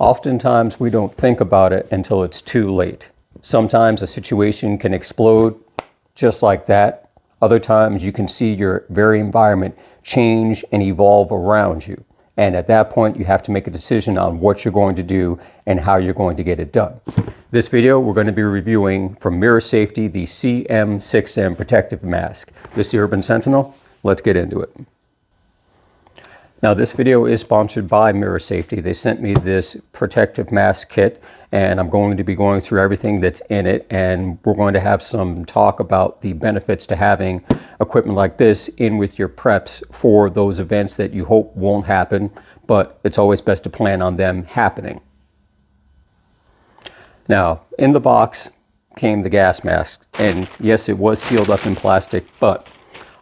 Oftentimes we don't think about it until it's too late. Sometimes a situation can explode just like that. Other times you can see your very environment change and evolve around you. And at that point, you have to make a decision on what you're going to do and how you're going to get it done. This video, we're going to be reviewing from Mira Safety, the CM-6M protective mask. This is the Urban Sentinel. Let's get into it. Now, this video is sponsored by Mira Safety. They sent me this protective mask kit, and I'm going to be going through everything that's in it, and we're going to have some talk about the benefits to having equipment like this in with your preps for those events that you hope won't happen, but it's always best to plan on them happening. Now, in the box came the gas mask, and yes, it was sealed up in plastic, but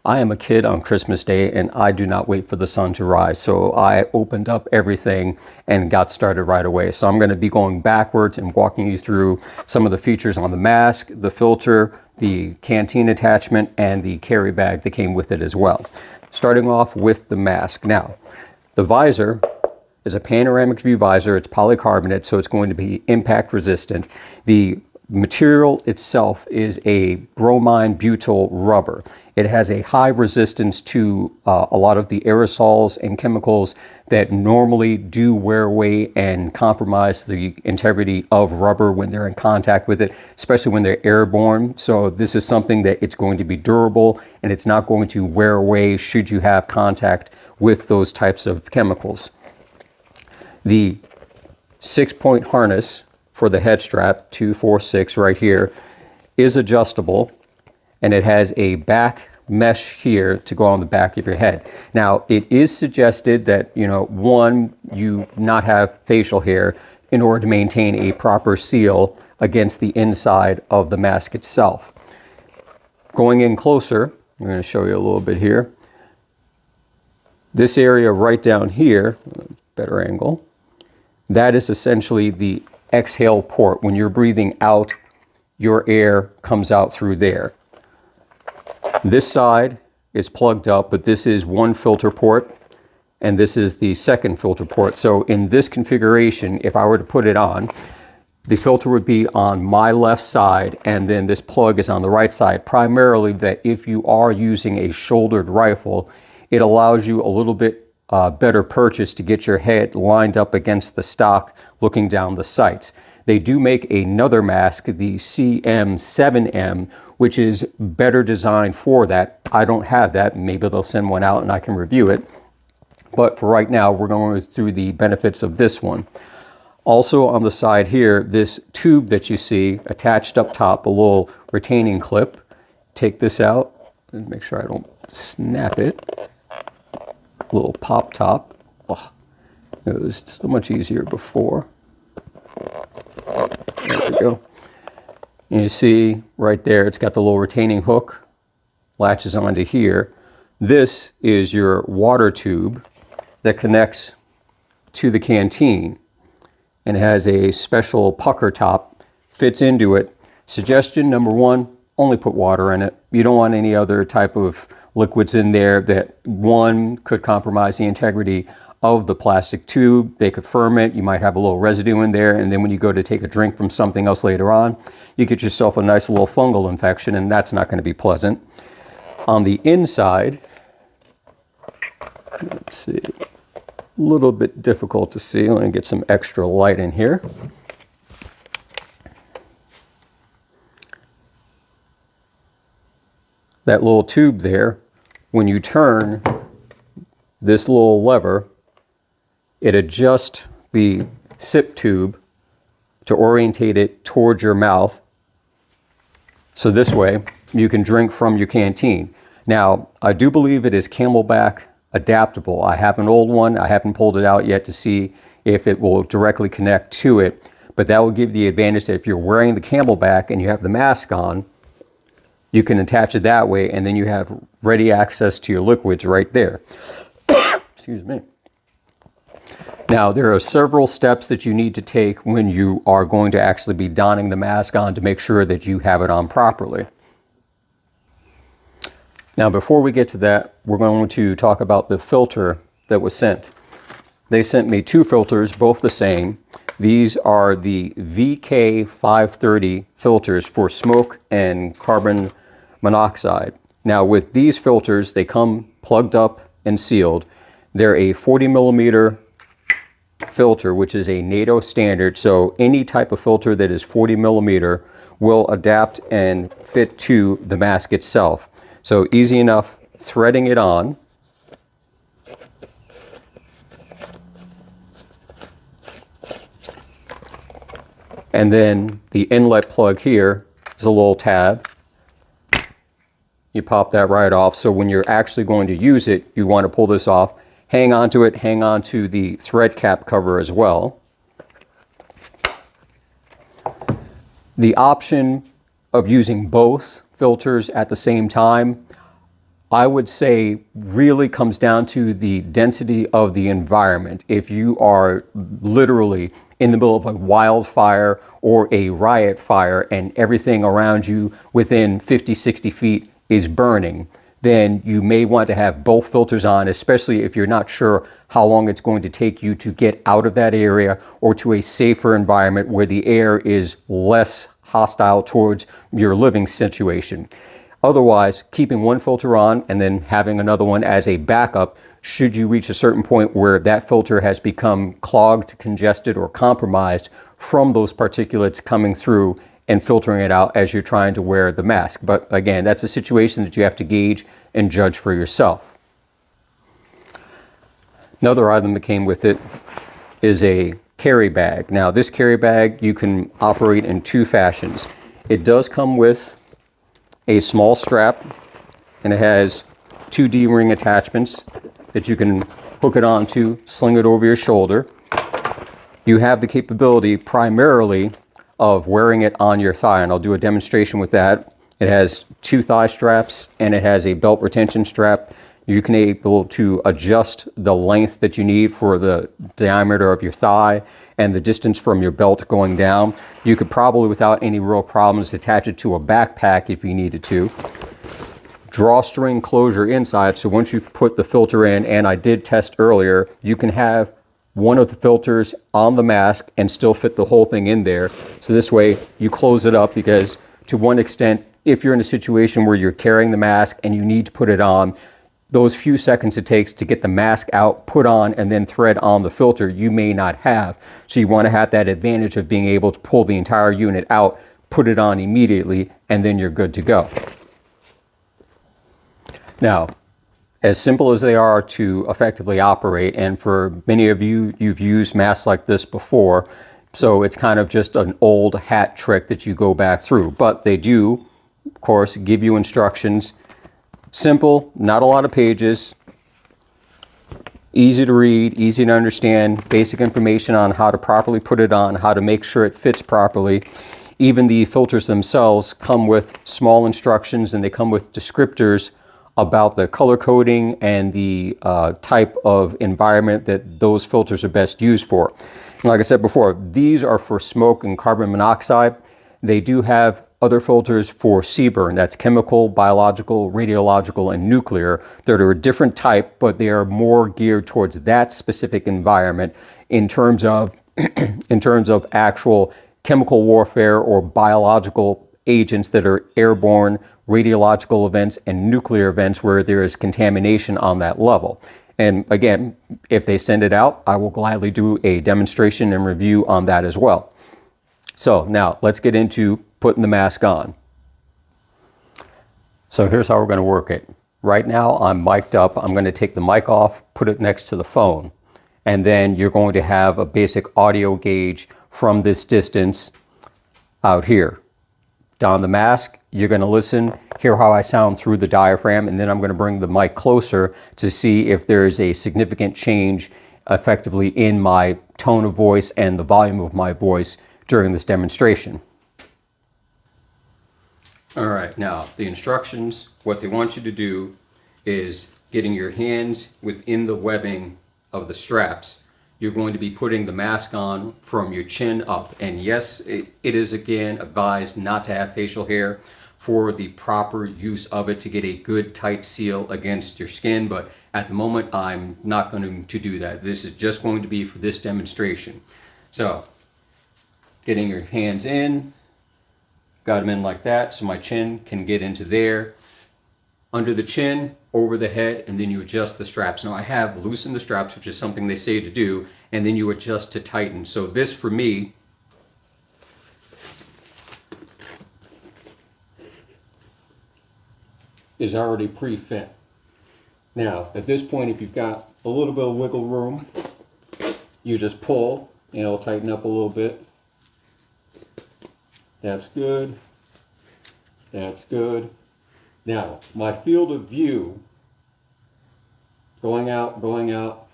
I am a kid on Christmas Day and I do not wait for the sun to rise. So I opened up everything and got started right away. So I'm going to be going backwards and walking you through some of the features on the mask, the filter, the canteen attachment, and the carry bag that came with it as well. Starting off with the mask. Now, the visor is a panoramic view visor. It's polycarbonate, so it's going to be impact resistant. The material itself is a bromine butyl rubber. It has a high resistance to a lot of the aerosols and chemicals that normally do wear away and compromise the integrity of rubber when they're in contact with it, especially when they're airborne. So this is something that it's going to be durable and it's not going to wear away should you have contact with those types of chemicals. The 6-point harness for the head strap, 2, 4, 6 right here, is adjustable, and it has a back mesh here to go on the back of your head. Now, it is suggested that, you not have facial hair in order to maintain a proper seal against the inside of the mask itself. Going in closer, I'm going to show you a little bit here. This area right down here, better angle, that is essentially the exhale port. When you're breathing out, your air comes out through there. This side is plugged up, but this is one filter port, and this is the second filter port. So in this configuration, if I were to put it on, the filter would be on my left side, and then this plug is on the right side, primarily that if you are using a shouldered rifle, it allows you a little bit better purchase to get your head lined up against the stock looking down the sights. They do make another mask, the CM-6M, which is better designed for that. I don't have that. Maybe they'll send one out and I can review it. But for right now, we're going through the benefits of this one. Also on the side here, this tube that you see attached up top, a little retaining clip. Take this out and make sure I don't snap it. Little pop top. Oh, it was so much easier before. There we go. And you see right there, it's got the little retaining hook, latches onto here. This is your water tube that connects to the canteen and has a special pucker top, fits into it. Suggestion number one, only put water in it. You don't want any other type of liquids in there that, one, could compromise the integrity of the plastic tube. They could ferment. You might have a little residue in there, and then when you go to take a drink from something else later on, you get yourself a nice little fungal infection, and that's not going to be pleasant. On the inside, let's see, a little bit difficult to see. Let me get some extra light in here. That little tube there, when you turn this little lever, it adjusts the sip tube to orientate it towards your mouth. So this way you can drink from your canteen. Now, I do believe it is Camelback adaptable. I have an old one. I haven't pulled it out yet to see if it will directly connect to it, but that will give the advantage that if you're wearing the Camelback and you have the mask on, you can attach it that way, and then you have ready access to your liquids right there. Excuse me. Now, there are several steps that you need to take when you are going to actually be donning the mask on to make sure that you have it on properly. Now, before we get to that, we're going to talk about the filter that was sent. They sent me two filters, both the same. These are the VK530 filters for smoke and carbon monoxide. Now with these filters, they come plugged up and sealed. They're a 40 millimeter filter, which is a NATO standard. So any type of filter that is 40 millimeter will adapt and fit to the mask itself. So easy enough threading it on. And then the inlet plug here is a little tab. You pop that right off. So when you're actually going to use it, you want to pull this off. Hang on to it, hang on to the thread cap cover as well. The option of using both filters at the same time, I would say really comes down to the density of the environment. If you are literally in the middle of a wildfire or a riot fire and everything around you within 50, 60 feet is burning, then you may want to have both filters on, especially if you're not sure how long it's going to take you to get out of that area or to a safer environment where the air is less hostile towards your living situation. Otherwise, keeping one filter on and then having another one as a backup should you reach a certain point where that filter has become clogged, congested, or compromised from those particulates coming through and filtering it out as you're trying to wear the mask. But again, that's a situation that you have to gauge and judge for yourself. Another item that came with it is a carry bag. Now this carry bag you can operate in two fashions. It does come with a small strap and it has two D-ring attachments that you can hook it onto, sling it over your shoulder. You have the capability primarily of wearing it on your thigh, and I'll do a demonstration with that. It has two thigh straps and it has a belt retention strap. You can be able to adjust the length that you need for the diameter of your thigh and the distance from your belt going down. You could probably, without any real problems, attach it to a backpack if you needed to. Drawstring closure inside, so once you put the filter in, and I did test earlier, you can have one of the filters on the mask and still fit the whole thing in there. So this way you close it up, because to one extent, if you're in a situation where you're carrying the mask and you need to put it on, those few seconds it takes to get the mask out, put on, and then thread on the filter, you may not have. So you want to have that advantage of being able to pull the entire unit out, put it on immediately, and then you're good to go. Now, as simple as they are to effectively operate, and for many of you, you've used masks like this before, so it's kind of just an old hat trick that you go back through. But they do, of course, give you instructions. Simple, not a lot of pages, easy to read, easy to understand, basic information on how to properly put it on, how to make sure it fits properly. Even the filters themselves come with small instructions, and they come with descriptors about the color coding and the type of environment that those filters are best used for. And like I said before, these are for smoke and carbon monoxide. They do have other filters for CBRN, that's chemical, biological, radiological, and nuclear, that are a different type, but they are more geared towards that specific environment in terms of actual chemical warfare or biological agents that are airborne, radiological events, and nuclear events where there is contamination on that level. And again, if they send it out, I will gladly do a demonstration and review on that as well. So now let's get into putting the mask on. So here's how we're going to work it. Right now I'm mic'd up. I'm going to take the mic off, put it next to the phone, and then you're going to have a basic audio gauge from this distance out here. Don the mask, you're going to listen, hear how I sound through the diaphragm, and then I'm going to bring the mic closer to see if there's a significant change effectively in my tone of voice and the volume of my voice during this demonstration. All right, now the instructions, what they want you to do is getting your hands within the webbing of the straps. You're going to be putting the mask on from your chin up. And yes, it is again advised not to have facial hair for the proper use of it to get a good tight seal against your skin. But at the moment, I'm not going to do that. This is just going to be for this demonstration. So getting your hands in, got them in like that so my chin can get into there, under the chin, over the head, and then you adjust the straps. Now I have loosened the straps, which is something they say to do, and then you adjust to tighten. So this for me is already pre-fit. Now at this point, if you've got a little bit of wiggle room, you just pull and it'll tighten up a little bit. That's good. That's good. Now, my field of view, going out,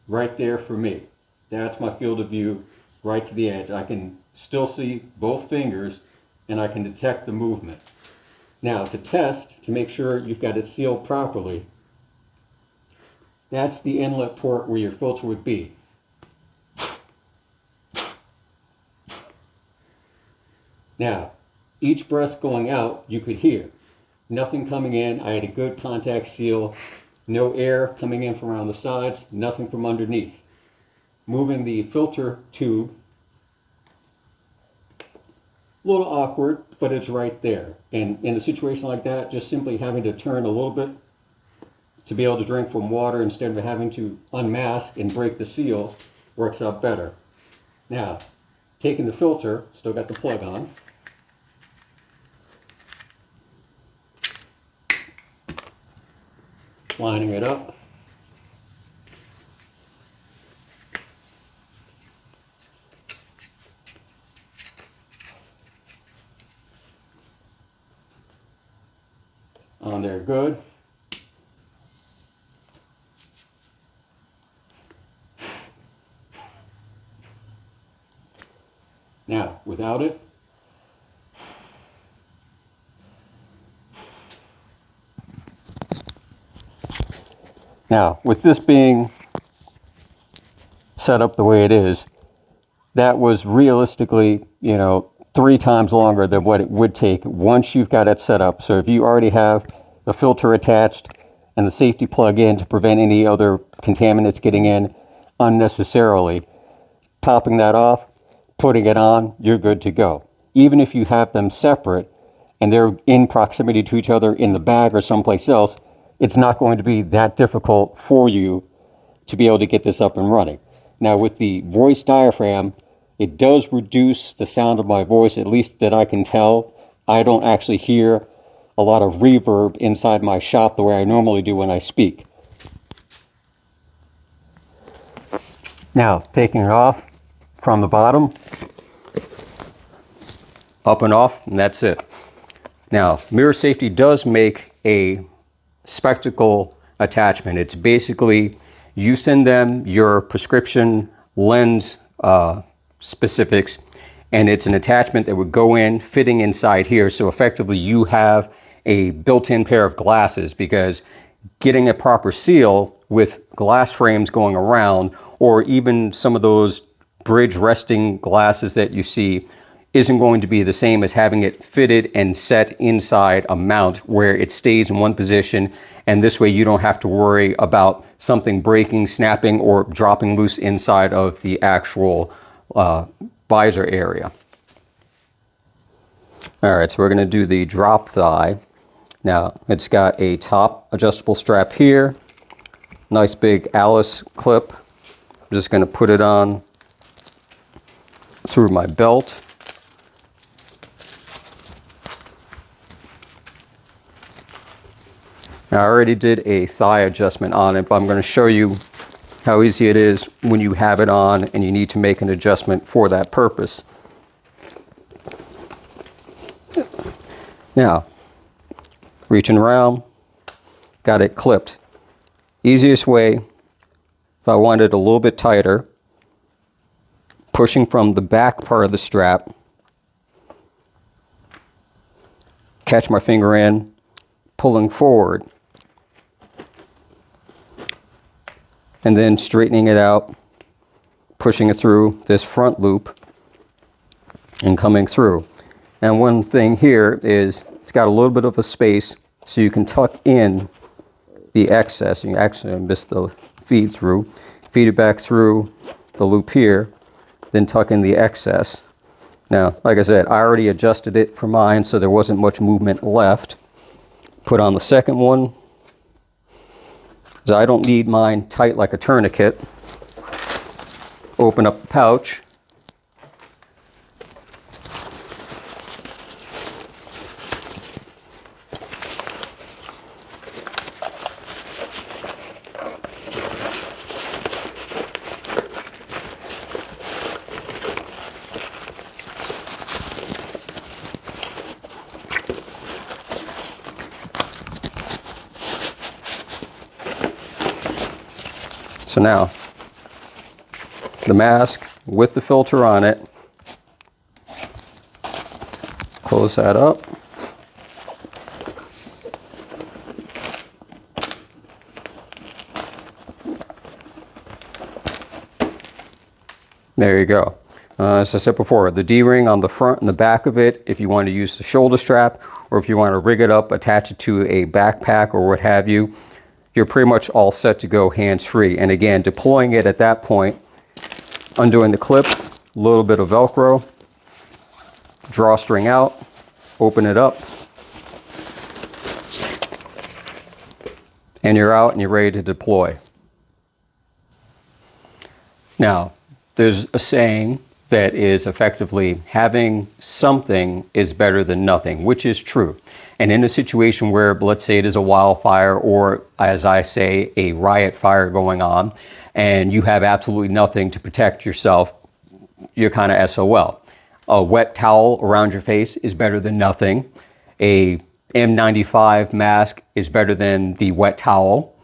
right there for me. That's my field of view, right to the edge. I can still see both fingers and I can detect the movement. Now, to test, to make sure you've got it sealed properly, that's the inlet port where your filter would be. Now, each breath going out, you could hear. Nothing coming in. I had a good contact seal. No air coming in from around the sides. Nothing from underneath. Moving the filter tube. A little awkward, but it's right there. And in a situation like that, just simply having to turn a little bit to be able to drink from water instead of having to unmask and break the seal works out better. Now, taking the filter, still got the plug on. Lining it up. On there, good. Now, without it, now, with this being set up the way it is, that was realistically, 3 times longer than what it would take once you've got it set up. So if you already have the filter attached and the safety plug in to prevent any other contaminants getting in unnecessarily, popping that off, putting it on, you're good to go. Even if you have them separate and they're in proximity to each other in the bag or someplace else, it's not going to be that difficult for you to be able to get this up and running. Now with the voice diaphragm, it does reduce the sound of my voice, at least that I can tell. I don't actually hear a lot of reverb inside my shop the way I normally do when I speak. Now, taking it off from the bottom, up and off, and that's it. Now, Mira Safety does make a spectacle attachment. It's basically, you send them your prescription lens specifics, and it's an attachment that would go in, fitting inside here. So effectively you have a built-in pair of glasses, because getting a proper seal with glass frames going around, or even some of those bridge resting glasses that you see, isn't going to be the same as having it fitted and set inside a mount where it stays in one position, and this way you don't have to worry about something breaking, snapping, or dropping loose inside of the actual visor area. All right, so we're going to do the drop thigh. Now, it's got a top adjustable strap here, nice big Alice clip. I'm just going to put it on through my belt. Now, I already did a thigh adjustment on it, but I'm going to show you how easy it is when you have it on and you need to make an adjustment for that purpose. Now, reaching around, got it clipped. Easiest way, if I want it a little bit tighter, pushing from the back part of the strap, catch my finger in, pulling forward, and then straightening it out, pushing it through this front loop and coming through. And one thing here is it's got a little bit of a space so you can tuck in the excess. You actually missed the feed through. Feed it back through the loop here, then tuck in the excess. Now, like I said, I already adjusted it for mine, so there wasn't much movement left. Put on the second one, because I don't need mine tight like a tourniquet. Open up the pouch. So now, the mask with the filter on it, close that up. There you go. As I said before, the D-ring on the front and the back of it, if you want to use the shoulder strap, or if you want to rig it up, attach it to a backpack or what have you, you're pretty much all set to go hands-free. And again, deploying it at that point, undoing the clip, a little bit of Velcro, drawstring out, open it up, and you're out and you're ready to deploy. Now, there's a saying that is effectively having something is better than nothing, which is true. And in a situation where, let's say it is a wildfire or, as I say, a riot fire going on, and you have absolutely nothing to protect yourself, you're kind of SOL. A wet towel around your face is better than nothing. A N95 mask is better than the wet towel.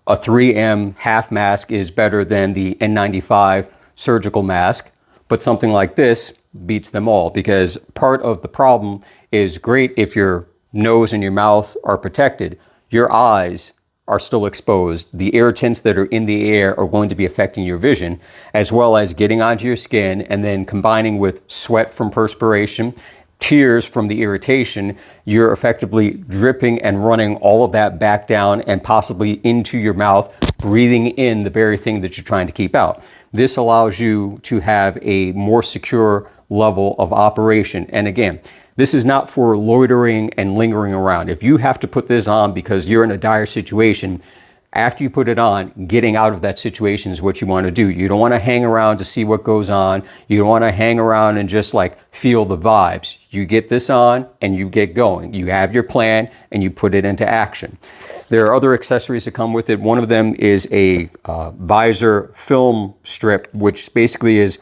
A 3M half mask is better than the N95 surgical mask. But something like this beats them all, because part of the problem is great if your nose and your mouth are protected. Your eyes are still exposed. The irritants that are in the air are going to be affecting your vision, as well as getting onto your skin, and then combining with sweat from perspiration, tears from the irritation, you're effectively dripping and running all of that back down and possibly into your mouth, breathing in the very thing that you're trying to keep out. This allows you to have a more secure level of operation. And again, this is not for loitering and lingering around. If you have to put this on because you're in a dire situation, after you put it on, getting out of that situation is what you want to do. You don't want to hang around to see what goes on. You don't want to hang around and just like feel the vibes. You get this on and you get going. You have your plan and you put it into action. There are other accessories that come with it. One of them is a visor film strip, which basically is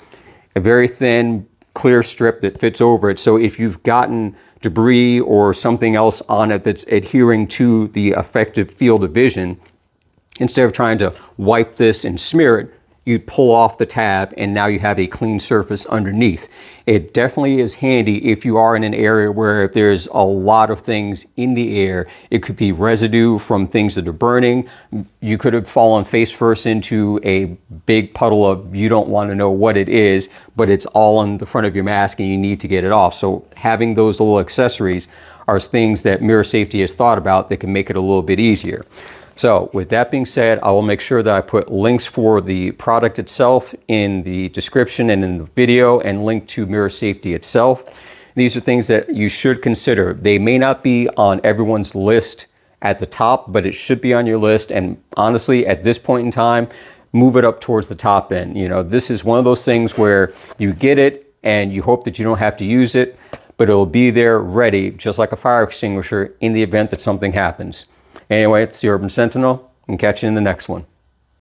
a very thin, clear strip that fits over it. So if you've gotten debris or something else on it that's adhering to the effective field of vision, instead of trying to wipe this and smear it, you pull off the tab and now you have a clean surface underneath. It definitely is handy if you are in an area where there's a lot of things in the air. It could be residue from things that are burning. You could have fallen face first into a big puddle of, you don't want to know what it is, but it's all on the front of your mask and you need to get it off. So having those little accessories are things that Mira Safety has thought about that can make it a little bit easier. So with that being said, I will make sure that I put links for the product itself in the description and in the video, and link to Mira Safety itself. These are things that you should consider. They may not be on everyone's list at the top, but it should be on your list. And honestly, at this point in time, move it up towards the top end. You know, this is one of those things where you get it and you hope that you don't have to use it, but it'll be there ready, just like a fire extinguisher, in the event that something happens. Anyway, it's the Urban Sentinel, and catch you in the next one.